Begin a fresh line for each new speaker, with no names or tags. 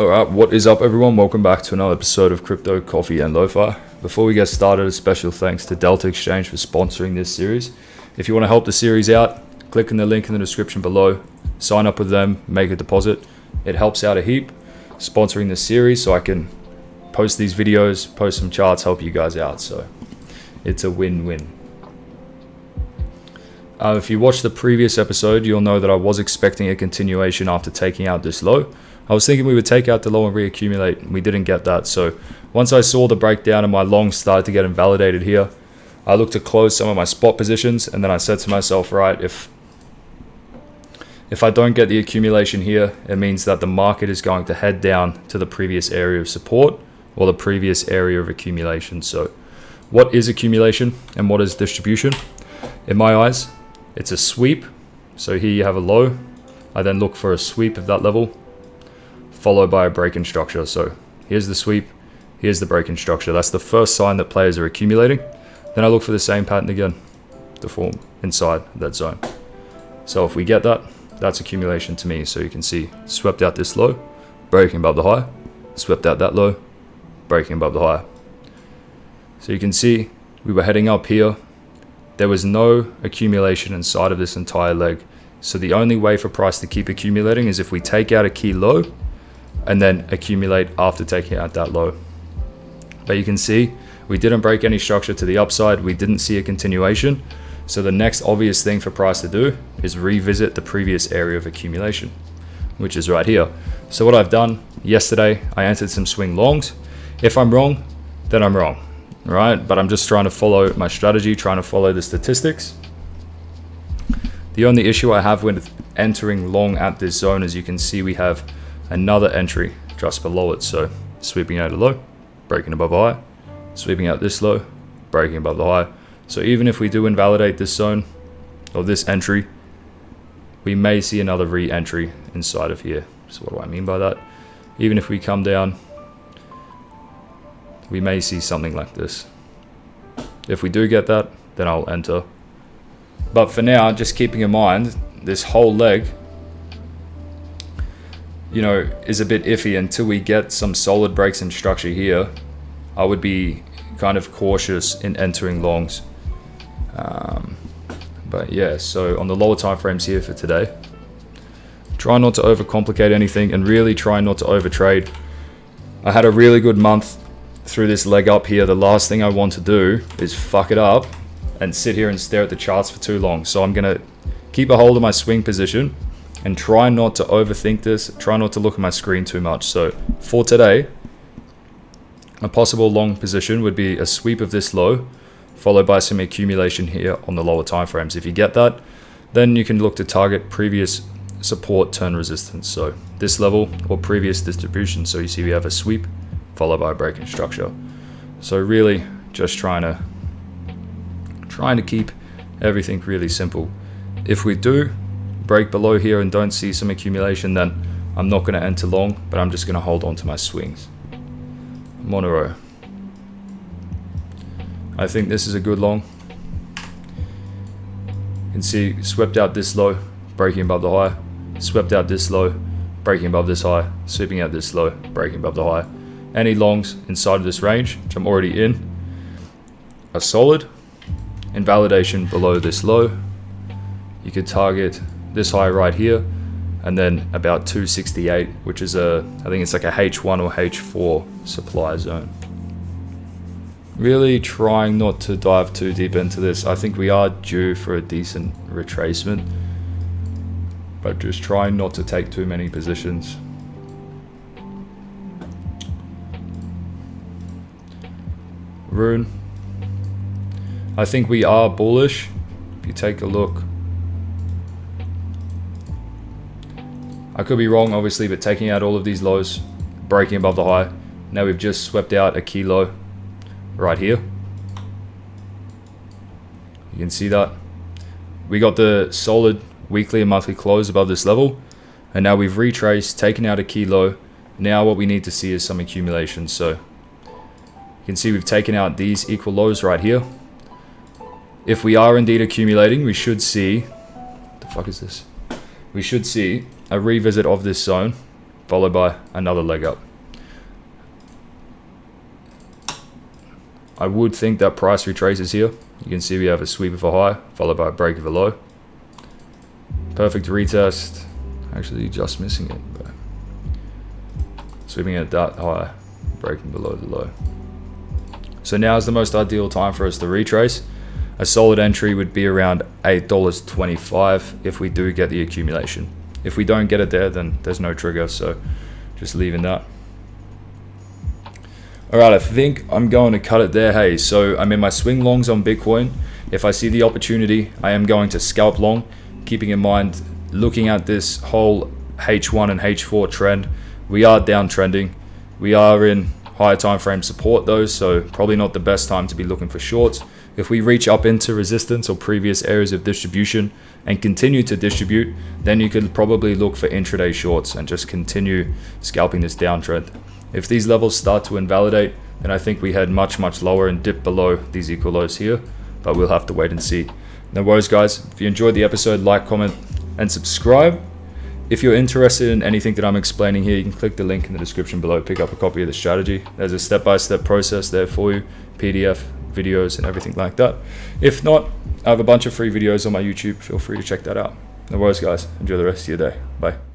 Alright, what is up everyone? Welcome back to another episode of Crypto, Coffee and LoFi. Before we get started, a special thanks to Delta Exchange for sponsoring this series. If you want to help the series out, click on the link in the description below, sign up with them, make a deposit. It helps out a heap sponsoring this series so I can post these videos, post some charts, help you guys out. So it's a win-win. If you watched the previous episode, you'll know that I was expecting a continuation after taking out this low. I was thinking we would take out the low and reaccumulate. We didn't get that. So once I saw the breakdown and my longs started to get invalidated here, I looked to close some of my spot positions, and then I said to myself, right, if I don't get the accumulation here, it means that the market is going to head down to the previous area of support or the previous area of accumulation. So what is accumulation and what is distribution? In my eyes, it's a sweep. So here you have a low. I then look for a sweep of that level, followed by a break-in structure. So here's the sweep, here's the break-in structure. That's the first sign that players are accumulating. Then I look for the same pattern again to form inside that zone. So if we get that, that's accumulation to me. So you can see swept out this low, breaking above the high, swept out that low, breaking above the high. So you can see we were heading up here. There was no accumulation inside of this entire leg. So the only way for price to keep accumulating is if we take out a key low and then accumulate after taking out that low. But you can see we didn't break any structure to the upside. We didn't see a continuation. So the next obvious thing for price to do is revisit the previous area of accumulation, which is right here. So what I've done yesterday, I entered some swing longs. If I'm wrong, then I'm wrong, right? But I'm just trying to follow my strategy, trying to follow the statistics. The only issue I have with entering long at this zone is you can see we have another entry just below it. So sweeping out a low, breaking above high, sweeping out this low, breaking above the high. So even if we do invalidate this zone or this entry, we may see another re-entry inside of here. So what do I mean by that? Even if we come down, we may see something like this. If we do get that, then I'll enter. But for now, just keeping in mind, this whole leg, is a bit iffy until we get some solid breaks in structure here. I would be kind of cautious in entering longs. But yeah, so on the lower time frames here for today, try not to overcomplicate anything and really try not to overtrade. I had a really good month through this leg up here. The last thing I want to do is fuck it up and sit here and stare at the charts for too long. So I'm gonna keep a hold of my swing position and try not to overthink this, try not to look at my screen too much. So for today, a possible long position would be a sweep of this low, followed by some accumulation here on the lower time frames. If you get that, then you can look to target previous support turn resistance. So this level or previous distribution. So you see we have a sweep followed by a break in structure. So really just trying to keep everything really simple. If we do break below here and don't see some accumulation, then I'm not going to enter long, but I'm just going to hold on to my swings. Monero. I think this is a good long. You can see swept out this low, breaking above the high, swept out this low, breaking above this high, sweeping out this low, breaking above the high. Any longs inside of this range, which I'm already in, are solid. Invalidation below this low. You could target this high right here, and then about 268, which is I think it's like a H1 or H4 supply zone. Really trying not to dive too deep into this. I think we are due for a decent retracement, but just trying not to take too many positions. Rune. I think we are bullish. If you take a look, I could be wrong obviously, but taking out all of these lows, breaking above the high. Now we've just swept out a key low right here. You can see that. We got the solid weekly and monthly close above this level, and now we've retraced, taken out a key low. Now what we need to see is some accumulation. So you can see we've taken out these equal lows right here. If we are indeed accumulating, we should see, what the fuck is this? We should see a revisit of this zone followed by another leg up. I would think that price retraces here. You can see we have a sweep of a high, followed by a break of a low. Perfect retest. Actually, just missing it, but sweeping at that high, breaking below the low. So now is the most ideal time for us to retrace. A solid entry would be around $8.25 if we do get the accumulation. If we don't get it there, then there's no trigger, so just leaving that. Alright, I think I'm going to cut it there. Hey, so I'm in my swing longs on Bitcoin. If I see the opportunity, I am going to scalp long, keeping in mind, looking at this whole H1 and H4 trend, we are downtrending. We are in higher time frame support though, so probably not the best time to be looking for shorts. If we reach up into resistance or previous areas of distribution and continue to distribute, then you could probably look for intraday shorts and just continue scalping this downtrend. If these levels start to invalidate, then I think we head much lower and dip below these equal lows here, but we'll have to wait and see. No worries guys, if you enjoyed the episode, like, comment and subscribe. If you're interested in anything that I'm explaining here, you can click the link in the description below, pick up a copy of the strategy. There's a step-by-step process there for you, PDF, videos and everything like that. If not, I have a bunch of free videos on my YouTube, feel free to check that out. No worries guys, enjoy the rest of your day, bye.